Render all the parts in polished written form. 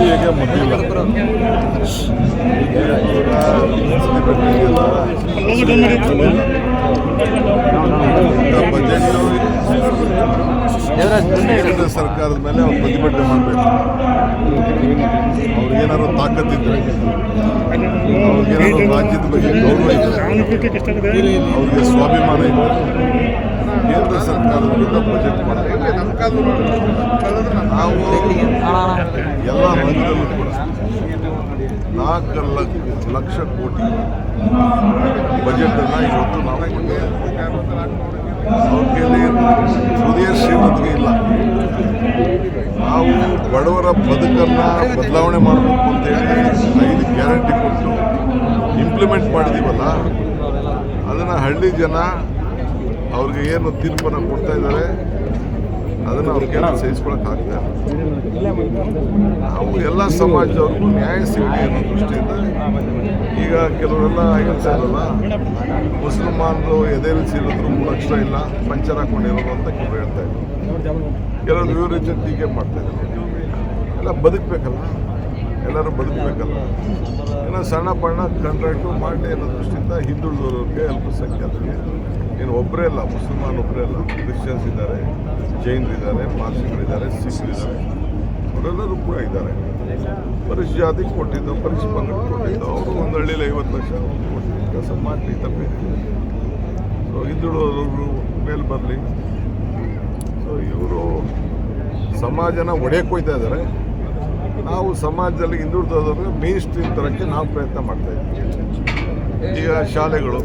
ಅಸೂಯೆಗೆ ಮುಟ್ಟಿಲ್ಲ. ಕೇಂದ್ರ ಸರ್ಕಾರದ ಮೇಲೆ ಅವ್ರು ಪ್ರತಿಭಟನೆ ಮಾಡಬೇಕು. ಅವ್ರಿಗೇನಾದ್ರು ತಾಕತ್ತಿದ್ರೆ, ಅವ್ರಿಗೇನಾದ್ರು ರಾಜ್ಯದ ಬಗ್ಗೆ ಗೌರವ ಇದ್ರೆ, ಅವ್ರಿಗೆ ಸ್ವಾಭಿಮಾನ ಇದ್ರೆ ಕೇಂದ್ರ ಸರ್ಕಾರದ ವಿರುದ್ಧ ಬಜೆಟ್ ಮಾಡಬೇಕು. ನಾವು ಎಲ್ಲ ರಂಗದಲ್ಲೂ ಕೂಡ 4 ಲಕ್ಷ ಕೋಟಿ ಬಜೆಟನ್ನು ಇವತ್ತು ನಾವು ಅವ್ರ ಕೈಲಿ ಹೃದಯ ಶ್ರೀಮಂತಿಗೆ ಇಲ್ಲ. ನಾವು ಬಡವರ ಬದುಕನ್ನು ಬದಲಾವಣೆ ಮಾಡಬೇಕು ಅಂತೇಳಿ 5 ಗ್ಯಾರಂಟಿ ಕೊಟ್ಟು ಇಂಪ್ಲಿಮೆಂಟ್ ಮಾಡಿದ್ದೀವಲ್ಲ, ಅದನ್ನು ಹಳ್ಳಿ ಜನ ಅವ್ರಿಗೆ ಏನು ತೀರ್ಪನ್ನು ಕೊಡ್ತಾ ಇದ್ದಾರೆ ಅದನ್ನು ಅವ್ರಿಗೆ ಸಹಿಸ್ಕೊಳಕ್ಕಾಗ್ತಾ ಇಲ್ಲ. ನಾವು ಎಲ್ಲ ಸಮಾಜದವ್ರಿಗೂ ನ್ಯಾಯ ಸಿಗಲಿ ಅನ್ನೋ ದೃಷ್ಟಿಯಿಂದ ಈಗ ಕೆಲವರೆಲ್ಲ ಹೇಳ್ತಾ ಇರಲ್ಲ, ಮುಸಲ್ಮಾನರು ಎದೆಯಲ್ಲಿ ಸೇರಿದ್ರು 3 ಅಕ್ಷರ ಇಲ್ಲ, ಪಂಚರ್ ಹಾಕೊಂಡಿರೋದು ಅಂತ ಕೆಲವರು ಹೇಳ್ತಾ ಇದ್ರು. ಕೆಲವರು ವಿವರಿಸಿ ಟೀಕೆ ಮಾಡ್ತಾ ಇದ್ದಾರೆ. ಎಲ್ಲ ಬದುಕಬೇಕಲ್ಲ, ಎಲ್ಲರೂ ಬದುಕಬೇಕಲ್ಲ. ಏನೋ ಸಣ್ಣ ಪಣ್ಣ ಕಾಂಟ್ರಾಕ್ಟು ಮಾಡಲಿ ಅನ್ನೋ ದೃಷ್ಟಿಯಿಂದ ಹಿಂದುಳಿದವ್ರಿಗೆ, ಅಲ್ಪಸಂಖ್ಯಾತರಿಗೆ, ಏನು ಒಬ್ಬರೇ ಇಲ್ಲ, ಮುಸಲ್ಮಾನ್ ಒಬ್ಬರೇ ಇಲ್ಲ, ಕ್ರಿಶ್ಚಿಯನ್ಸ್ ಇದ್ದಾರೆ, ಜೈನರಿದ್ದಾರೆ, ಪಾರ್ಸಿಗಳಿದ್ದಾರೆ, ಸಿಖ್ರಿದ್ದಾರೆ, ಅವರೆಲ್ಲರೂ ಕೂಡ ಇದ್ದಾರೆ. ಪರಿಶಿಷ್ಟ ಜಾತಿಗೆ ಕೊಟ್ಟಿದ್ದು, ಪರಿಶಿಷ್ಟ ಪಂಗಡಕ್ಕೆ ಕೊಟ್ಟಿದ್ದು, ಅವರು ಒಂದು ಹಳ್ಳಿಯಲ್ಲಿ 50 ಲಕ್ಷ ಕೊಟ್ಟಿದ್ದು ಕೆಲಸ ಮಾಡಲಿ, ತಪ್ಪೇನಿಲ್ಲ. ಸೊ ಹಿಂದುಳಿದವರು ಮೇಲೆ ಬರಲಿ. ಸೊ ಇವರು ಸಮಾಜನ ಒಡೆಯಕ್ಕೆ ಹೋಗ್ತಾ ಇದ್ದಾರೆ. ನಾವು ಸಮಾಜದಲ್ಲಿ ಹಿಂದುಳಿದವ್ರಿಗೆ ಮೇನ್ ಸ್ಟ್ರೀಮ್ ತರೋಕ್ಕೆ ನಾವು ಪ್ರಯತ್ನ ಮಾಡ್ತಾ ಇದ್ದೀವಿ. ಈಗ ಶಾಲೆಗಳು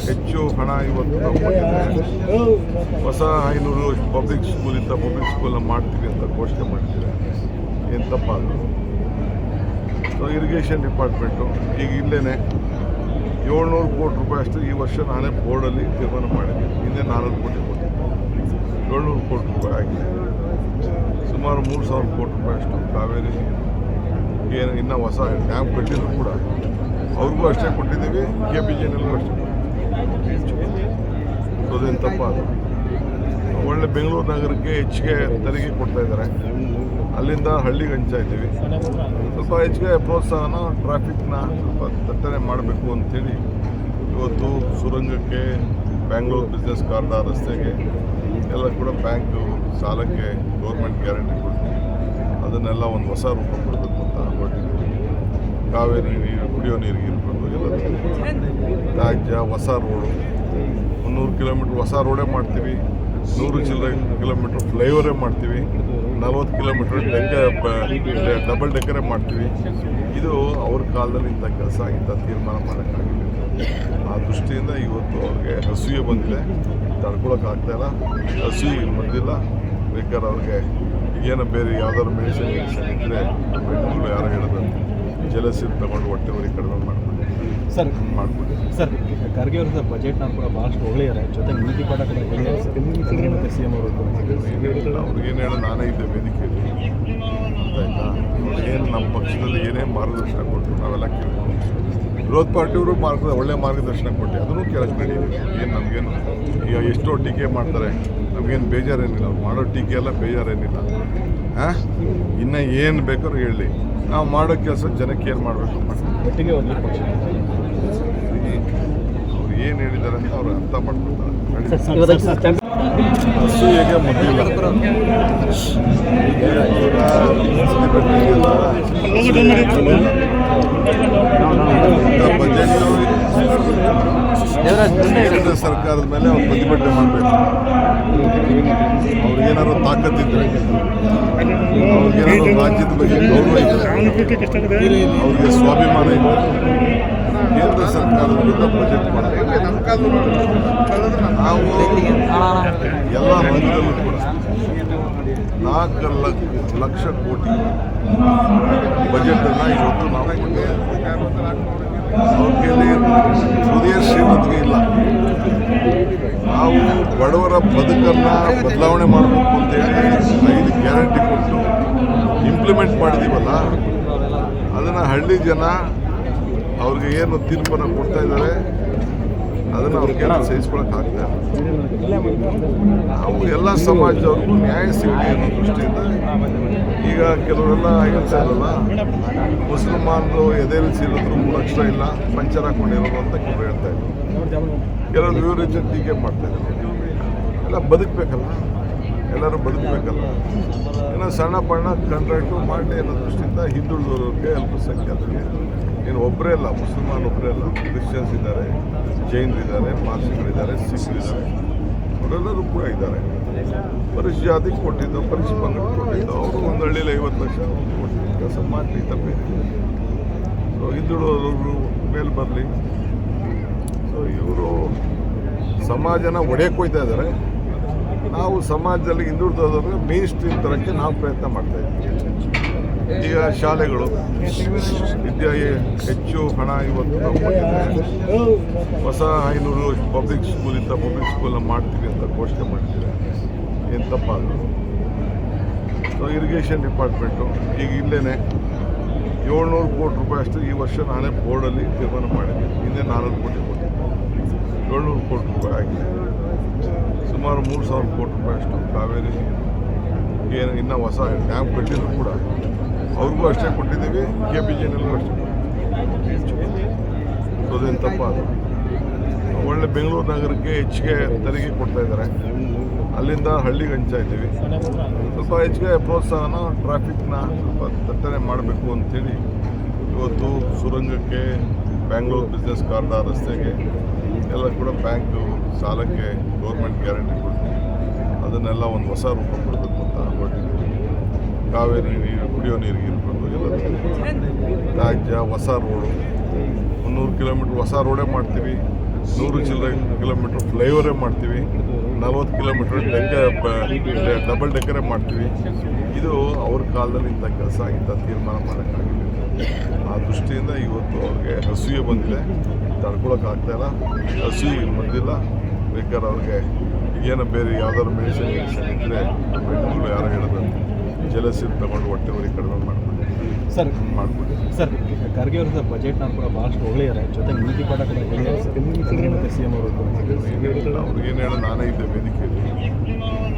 ಹೆಚ್ಚು ಹಣ ಇವತ್ತು ನಾವು ಕೊಟ್ಟಿದ್ದೇವೆ. ಹೊಸ 500 ಪಬ್ಲಿಕ್ ಸ್ಕೂಲ್ ಇದ್ದ ಪಬ್ಲಿಕ್ ಸ್ಕೂಲನ್ನು ಮಾಡ್ತೀವಿ ಅಂತ ಘೋಷಣೆ ಮಾಡಿದ್ದೀವಿ. ಏನು ತಪ್ಪಾದ್ರು. ಸೊ ಇರಿಗೇಷನ್ ಡಿಪಾರ್ಟ್ಮೆಂಟು ಈಗ ಇಲ್ಲೇ 700 ಕೋಟಿ ರೂಪಾಯಿ ಅಷ್ಟು ಈ ವರ್ಷ ನಾನೇ ಬೋರ್ಡಲ್ಲಿ ತೀರ್ಮಾನ ಮಾಡಿದ್ದೀನಿ. ಹಿಂದೆ 400 ಕೋಟಿ ಕೊಟ್ಟಿದ್ದೆ, 700 ಕೋಟಿ ರೂಪಾಯಿ ಆಗಿದೆ. ಸುಮಾರು 3000 ಕೋಟಿ ರೂಪಾಯಿ ಅಷ್ಟು ಕಾವೇರಿ ಏನು ಇನ್ನೂ ಹೊಸ ಡ್ಯಾಮ್ ಕಟ್ಟಿದ್ರು ಕೂಡ ಅವ್ರಿಗೂ ಅಷ್ಟೇ ಕೊಟ್ಟಿದ್ದೀವಿ, KPGನಲ್ಲೂ ಅಷ್ಟೇ. ಅದೇನು ತಪ್ಪಾದ. ಒಳ್ಳೆ ಬೆಂಗಳೂರು ನಗರಕ್ಕೆ ಹೆಚ್ಚಿಗೆ ತೆರಿಗೆ ಕೊಡ್ತಾ ಇದ್ದಾರೆ, ಅಲ್ಲಿಂದ ಹಳ್ಳಿಗೆ ಹಂಚ್ತಾ ಇದ್ದೀವಿ. ಸ್ವಲ್ಪ ಹೆಚ್ಚಿಗೆ ಪ್ರೋತ್ಸಾಹನ, ಟ್ರಾಫಿಕ್ನ ಸ್ವಲ್ಪ ದಟ್ಟಣೆ ಮಾಡಬೇಕು ಅಂಥೇಳಿ ಇವತ್ತು ಸುರಂಗಕ್ಕೆ, ಬ್ಯಾಂಗ್ಳೂರು ಬಿಸ್ನೆಸ್ ಕಾರಿಡಾರ್ ರಸ್ತೆಗೆ ಎಲ್ಲ ಕೂಡ ಬ್ಯಾಂಕು ಸಾಲಕ್ಕೆ ಗೌರ್ಮೆಂಟ್ ಗ್ಯಾರಂಟಿ ಕೊಡ್ತೀವಿ. ಅದನ್ನೆಲ್ಲ ಒಂದು ಹೊಸ ರೂಪ ಕೊಡಬೇಕು ಅಂತ ಹೊರಟಿದ್ದೀವಿ. ಕಾವೇರಿ ನೀರು, ಕುಡಿಯೋ ನೀರಿಗೆ ಇರ್ಬೋದು, ಎಲ್ಲ ರಾಜ್ಯ ಹೊಸ ರೋಡು 300 ಕಿಲೋಮೀಟ್ರ್ ಹೊಸ ರೋಡೇ ಮಾಡ್ತೀವಿ, 100 ಚಿಲ್ಲರೆ ಕಿಲೋಮೀಟ್ರ್ ಫ್ಲೈಓವರೇ ಮಾಡ್ತೀವಿ, 40 ಕಿಲೋಮೀಟ್ರ್ ಡಬಲ್ ಡೆಕ್ಕರೇ ಮಾಡ್ತೀವಿ. ಇದು ಅವ್ರ ಕಾಲದಲ್ಲಿ ಇಂಥ ಕೆಲಸ, ಇಂಥ ತೀರ್ಮಾನ ಮಾಡೋಕ್ಕಾಗಿಲ್ಲ. ಆ ದೃಷ್ಟಿಯಿಂದ ಇವತ್ತು ಅವ್ರಿಗೆ ಅಸೂಯೆ ಬಂದಿದೆ, ತಡ್ಕೊಳಕ್ಕಾಗ್ತಾಯಿಲ್ಲ. ಅಸೂಯೆ ಬಂದಿಲ್ಲ, ಬೇಕಾದ್ರೆ ಅವ್ರಿಗೆ ಏನೋ ಬೇರೆ ಯಾವ್ದಾದ್ರು ಮೆಡಿಸಿನ್ ಇದ್ದರೆ ಯಾರೋ ಹೇಳಿದಂತೆ ಜಲಸಿರು ತಗೊಂಡು ಹೊಟ್ಟೆ ಊರಿ ಕಡಿಮೆ ಮಾಡ್ಬಿಟ್ಟು ಸರ್ ಸರ್ ಖರ್ಗೆ ಅವರ ಬಜೆಟ್ನ ಕೂಡ ಭಾಳಷ್ಟು ಒಳ್ಳೆಯರ ಜೊತೆಗೆ ನೀತಿ ಪಾಠ ಕೂಡ ಮತ್ತು CM ಅವರು ಅವ್ರಿಗೇನು ಹೇಳೋ ನಾನೇ ಇದ್ದೆ ವೇದಿಕೆಯಲ್ಲಿ, ಗೊತ್ತಾಯ್ತಾ? ಏನು ನಮ್ಮ ಪಕ್ಷದಲ್ಲಿ ಏನೇ ಮಾರ್ಗದರ್ಶನ ಕೊಟ್ಟರು ನಾವೆಲ್ಲ ಕೇಳ್ಕೊಂಡು, ವಿರೋಧ ಪಾರ್ಟಿಯವರು ಒಳ್ಳೆ ಮಾರ್ಗದರ್ಶನ ಕೊಟ್ಟು ಅದನ್ನು ಕೇಳಕ್ಕೆ ನಡೀತೀವಿ. ಏನು ನಮಗೇನು ಈಗ ಎಷ್ಟೋ ಟೀಕೆ ಮಾಡ್ತಾರೆ, ನಮಗೇನು ಬೇಜಾರೇನಿಲ್ಲ, ಅವ್ರು ಮಾಡೋ ಟೀಕೆ ಎಲ್ಲ ಬೇಜಾರೇನಿಲ್ಲ. ಇನ್ನು ಏನು ಬೇಕಾದ್ರೂ ಹೇಳಿ, ನಾವು ಮಾಡೋ ಕೆಲಸ ಜನಕ್ಕೆ ಏನು ಮಾಡಬೇಕು ಒಟ್ಟಿಗೆ ಒಂದು ಪಕ್ಷ ಅವ್ರು ಏನು ಹೇಳಿದ್ದಾರೆ ಅಂತ ಅವ್ರು ಅರ್ಥ ಮಾಡ್ಕೊತಾರೆ. ಅಸೂಯೆಗೆ ಮುಟ್ಟಿಲ್ಲ. ಬಜೆಟ್ ಕೇಂದ್ರ ಸರ್ಕಾರದ ಮೇಲೆ ಅವ್ರು ಪ್ರತಿಭಟನೆ ಮಾಡಬೇಕು. ಅವ್ರಿಗೇನಾದ್ರು ತಾಕತ್ತಿದ್ರೆ, ಅವ್ರಿಗೇನಾದ್ರು ರಾಜ್ಯದ ಬಗ್ಗೆ ಗೌರವ ಇದ್ರೆ, ಅವ್ರಿಗೆ ಸ್ವಾಭಿಮಾನ ಇದ್ರೆ ಕೇಂದ್ರ ಸರ್ಕಾರದ ವಿರುದ್ಧ ಬಜೆಟ್ ಮಾಡಬೇಕು. ನಾವು ಎಲ್ಲ ರಂಗದಲ್ಲೂ ಕೂಡ 4 ಲಕ್ಷ ಕೋಟಿ ಬಜೆಟನ್ನು ಇವತ್ತು ನಾವು ಅವ್ರ ಕೈಲಿ ಹೃದಯ ಶ್ರೀಮಂತಿಗೆ ಇಲ್ಲ. ನಾವು ಬಡವರ ಬದುಕನ್ನು ಬದಲಾವಣೆ ಮಾಡಬೇಕು ಅಂತೇಳಿ 5 ಗ್ಯಾರಂಟಿ ಕೊಟ್ಟು ಇಂಪ್ಲಿಮೆಂಟ್ ಮಾಡಿದ್ದೀವಲ್ಲ, ಅದನ್ನು ಹಳ್ಳಿ ಜನ ಅವ್ರಿಗೆ ಏನು ತೀರ್ಪನ್ನು ಕೊಡ್ತಾ ಇದ್ದಾರೆ ಅದನ್ನು ಅವ್ರಿಗೆ ಸಹಿಸ್ಕೊಳಕ್ಕಾಗ್ತಾ ಇಲ್ಲ. ನಾವು ಎಲ್ಲ ಸಮಾಜದವ್ರಿಗೂ ನ್ಯಾಯ ಸಿಗಲಿ ಅನ್ನೋ ದೃಷ್ಟಿಯಿಂದ ಈಗ ಕೆಲವರೆಲ್ಲ ಹೇಳ್ತಾ ಇರಲ್ಲ ಮುಸಲ್ಮಾನರು ಎದೆಯಲ್ಲಿ ಸೇರಿದ್ರು 3 ಅಕ್ಷರ ಇಲ್ಲ ಪಂಚರ್ ಹಾಕೊಂಡಿರೋದು ಅಂತ ಕೆಲವರು ಹೇಳ್ತಾ ಇದ್ರು. ಕೆಲವರು ವಿವರಿಸಿ ಟೀಕೆ ಮಾಡ್ತಾ ಇದ್ದಾರೆ. ಎಲ್ಲ ಬದುಕಬೇಕಲ್ಲ, ಎಲ್ಲರೂ ಬದುಕಬೇಕಲ್ಲ. ಏನೋ ಸಣ್ಣ ಪಣ್ಣ ಕಾಂಟ್ರಾಕ್ಟು ಮಾಡಿ ಅನ್ನೋ ದೃಷ್ಟಿಯಿಂದ ಹಿಂದುಳಿದವರಿಗೆ ಅಲ್ಪಸಂಖ್ಯಾತರಿಗೆ ಏನು ಒಬ್ಬರೇ ಅಲ್ಲ, ಮುಸಲ್ಮಾನ್ ಒಬ್ಬರೇ ಅಲ್ಲ, ಕ್ರಿಶ್ಚಿಯನ್ಸ್ ಇದ್ದಾರೆ, ಜೈನರಿದ್ದಾರೆ, ಪಾರ್ಸಿಗಳಿದ್ದಾರೆ, ಸಿಖ್ರಿದ್ದಾರೆ, ಅವರೆಲ್ಲರೂ ಕೂಡ ಇದ್ದಾರೆ. ಪರಿಶ್ ಜಾತಿಗೆ ಕೊಟ್ಟಿದ್ದು, ಪರಿಶ್ ಪಂಗಡಕ್ಕೆ ಕೊಟ್ಟಿದ್ದು, ಅವರು ಒಂದು ಹಳ್ಳಿಯಲ್ಲಿ 50 ಲಕ್ಷ ಕೊಟ್ಟಿದ್ದು ಕೆಲಸ ಮಾಡಲಿ ತಪ್ಪೇನಿಲ್ಲ. ಸೊ ಹಿಂದುಳಿದವರು ಮೇಲೆ ಬರಲಿ. ಸೊ ಇವರು ಸಮಾಜನ ಒಡೆಯಕ್ಕೆ ಹೋಗ್ತಾ ಇದ್ದಾರೆ. ನಾವು ಸಮಾಜದಲ್ಲಿ ಹಿಂದುಳಿದವ್ರಿಗೆ ಮೇನ್ ಸ್ಟ್ರೀಮ್ ತರೋಕ್ಕೆ ನಾವು ಪ್ರಯತ್ನ ಮಾಡ್ತಾ ಇದ್ದೀವಿ. ಈಗ ಶಾಲೆಗಳು ವಿದ್ಯಾ ಹೆಚ್ಚು ಹಣ ಇವತ್ತು ನಾವು ಕೊಟ್ಟಿದ್ದೇವೆ. ಹೊಸ 500 ಪಬ್ಲಿಕ್ ಸ್ಕೂಲ್ ಇದ್ದ ಪಬ್ಲಿಕ್ ಸ್ಕೂಲ್ನ ಮಾಡ್ತೀವಿ ಅಂತ ಘೋಷಣೆ ಮಾಡಿದ್ದೀವಿ. ಏನು ತಪ್ಪಾಗಲ್ಲ. ಸೊ ಇರಿಗೇಷನ್ ಡಿಪಾರ್ಟ್ಮೆಂಟು ಈಗ ಇಲ್ಲೇ 700 ಕೋಟಿ ರೂಪಾಯಿ ಅಷ್ಟು ಈ ವರ್ಷ ನಾನೇ ಬೋರ್ಡಲ್ಲಿ ತೀರ್ಮಾನ ಮಾಡಿದ್ದೆ. ಹಿಂದೆ 400 ಕೋಟಿ ಕೊಟ್ಟಿದ್ದೆ. 700 ಕೋಟಿ ರೂಪಾಯಿ ಆಗಿದೆ. ಸುಮಾರು 3000 ಕೋಟಿ ರೂಪಾಯಿ ಅಷ್ಟು ಕಾವೇರಿ ಏನು ಇನ್ನೂ ಹೊಸ ಡ್ಯಾಮ್ ಕಟ್ಟಿದ್ರು ಕೂಡ ಅವ್ರಿಗೂ ಅಷ್ಟೇ ಕೊಟ್ಟಿದ್ದೀವಿ, KPGನಲ್ಲೂ ಅಷ್ಟೇ ಕೊಟ್ಟಿದ್ದೀವಿ. ಅದೇನು ತಪ್ಪಾದ ಒಳ್ಳೆ ಬೆಂಗಳೂರು ನಗರಕ್ಕೆ ಹೆಚ್ಚಿಗೆ ತೆರಿಗೆ ಕೊಡ್ತಾ ಇದ್ದಾರೆ. ಅಲ್ಲಿಂದ ಹಳ್ಳಿಗೆ ಹಂಚ್ತಾ ಇದ್ದೀವಿ. ಸ್ವಲ್ಪ ಹೆಚ್ಚಿಗೆ ಪ್ರೋತ್ಸಾಹನ ಟ್ರಾಫಿಕ್ನ ಸ್ವಲ್ಪ ದಟ್ಟಣೆ ಮಾಡಬೇಕು ಅಂಥೇಳಿ ಇವತ್ತು ಸುರಂಗಕ್ಕೆ, ಬ್ಯಾಂಗ್ಳೂರು ಬಿಸ್ನೆಸ್ ಕಾರಿಡಾರ್ ರಸ್ತೆಗೆ ಎಲ್ಲ ಕೂಡ ಬ್ಯಾಂಕು ಸಾಲಕ್ಕೆ ಗೌರ್ಮೆಂಟ್ ಗ್ಯಾರಂಟಿ ಕೊಡ್ತೀವಿ. ಅದನ್ನೆಲ್ಲ ಒಂದು ಹೊಸ ರೂಪ ಕೊಡಬೇಕು ಅಂತ ಹೊರಟಿದ್ದೀವಿ. ಕಾವೇರಿ ನೀರು, ಕುಡಿಯೋ ನೀರಿಗೆ ಇರ್ಬೋದು, ಎಲ್ಲ ರಾಜ್ಯ ಹೊಸ ರೋಡು 300 ಕಿಲೋಮೀಟ್ರ್ ಹೊಸ ರೋಡೇ ಮಾಡ್ತೀವಿ. 100 ಚಿಲ್ಲರೆ ಕಿಲೋಮೀಟ್ರ್ ಫ್ಲೈಓವರೇ ಮಾಡ್ತೀವಿ. 40 ಕಿಲೋಮೀಟ್ರ್ ಡಬಲ್ ಡೆಕ್ಕರೇ ಮಾಡ್ತೀವಿ. ಇದು ಅವ್ರ ಕಾಲದಲ್ಲಿ ಇಂಥ ಕೆಲಸ ಇಂಥ ತೀರ್ಮಾನ ಮಾಡೋಕ್ಕಾಗಿಲ್ಲ. ಆ ದೃಷ್ಟಿಯಿಂದ ಇವತ್ತು ಅವ್ರಿಗೆ ಹಸುವೆ ಬಂದಿದೆ, ತಡ್ಕೊಳಕ್ಕಾಗ್ತಾಯಿಲ್ಲ. ಹಸುವೆ ಬಂದಿಲ್ಲ, ಬೇಕಾದ್ರೆ ಅವ್ರಿಗೆ ಏನೋ ಬೇರೆ ಯಾವ್ದಾದ್ರು ಮೆಡಿಸಿನ್ ಇದ್ದರೆ ಬೆಂಗಳೂರು ಯಾರೋ ಹೇಳಿದಂತೆ ಜಲಸಿರು ತಗೊಂಡು ಹೊಟ್ಟೆ ಉರಿ ಕಡಿಮೆ ಮಾಡ್ಬಿಟ್ಟು ಸರ್ ಮಾಡ್ಬಿಟ್ಟು ಸರ್ ಖರ್ಗೆ ಅವರು ಬಜೆಟ್ನ ಕೂಡ ಭಾಳಷ್ಟು ಹೊಗಳಿದ್ದಾರೆ. ಜೊತೆಗೆ ನೀತಿ ಪಾಠ ಕೂಡ ಹೇಳಿದ್ದಾರೆ ಸರ್. ಮತ್ತು CM ಅವರು ಅವ್ರಿಗೇನು ಹೇಳೋ ನಾನೇ ಇದ್ದೆ ವೇದಿಕೆಯಲ್ಲಿ,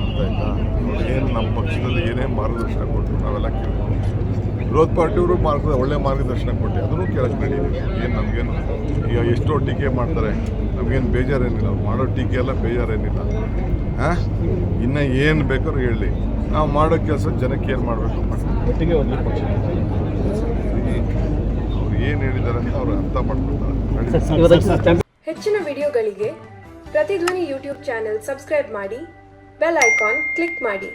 ಗೊತ್ತಾಯ್ತಾ? ಏನು ನಮ್ಮ ಪಕ್ಷದಲ್ಲಿ ಏನೇ ಮಾರ್ಗದರ್ಶನ ಕೊಟ್ಟರು ನಾವೆಲ್ಲ ಕೇಳ್ಕೊಂಡು ವಿರೋಧ ಪಾರ್ಟಿಯವರು ಒಳ್ಳೆ ಮಾರ್ಗದರ್ಶನ ಕೊಟ್ಟು ಅದನ್ನು ಕೇಳಕ್ಕೆ ನಡೀತೀವಿ. ಏನು ನಮಗೇನು ಈಗ ಎಷ್ಟೋ ಟೀಕೆ ಮಾಡ್ತಾರೆ, ನಮಗೇನು ಬೇಜಾರೇನಿಲ್ಲ. ಅವ್ರು ಮಾಡೋ ಟೀಕೆ ಎಲ್ಲ ಬೇಜಾರೇನಿಲ್ಲ. ಇನ್ನು ಏನು ಬೇಕಾದ್ರೂ ಹೇಳಿ, ನಾವು ಮಾಡೋ ಕೆಲಸ ಜನಕ್ಕೆ ಏನು ಮಾಡಬೇಕು ಮಾಡ್ತೀವಿ. ಒಟ್ಟಿಗೆ ಒಂದು ಪಕ್ಷ ಅವ್ರು ಏನು ಹೇಳಿದ್ದಾರೆ ಅಂತ ಅವ್ರು ಅರ್ಥ ಮಾಡ್ಕೊತಾರೆ. ಹೆಚ್ಚಿನ ವಿಡಿಯೋಗಳಿಗೆ ಪ್ರತಿಧ್ವನಿ ಯೂಟ್ಯೂಬ್ ಚಾನೆಲ್ ಸಬ್ಸ್ಕ್ರೈಬ್ ಮಾಡಿ, ಬೆಲ್ ಐಕಾನ್ ಕ್ಲಿಕ್ ಮಾಡಿ.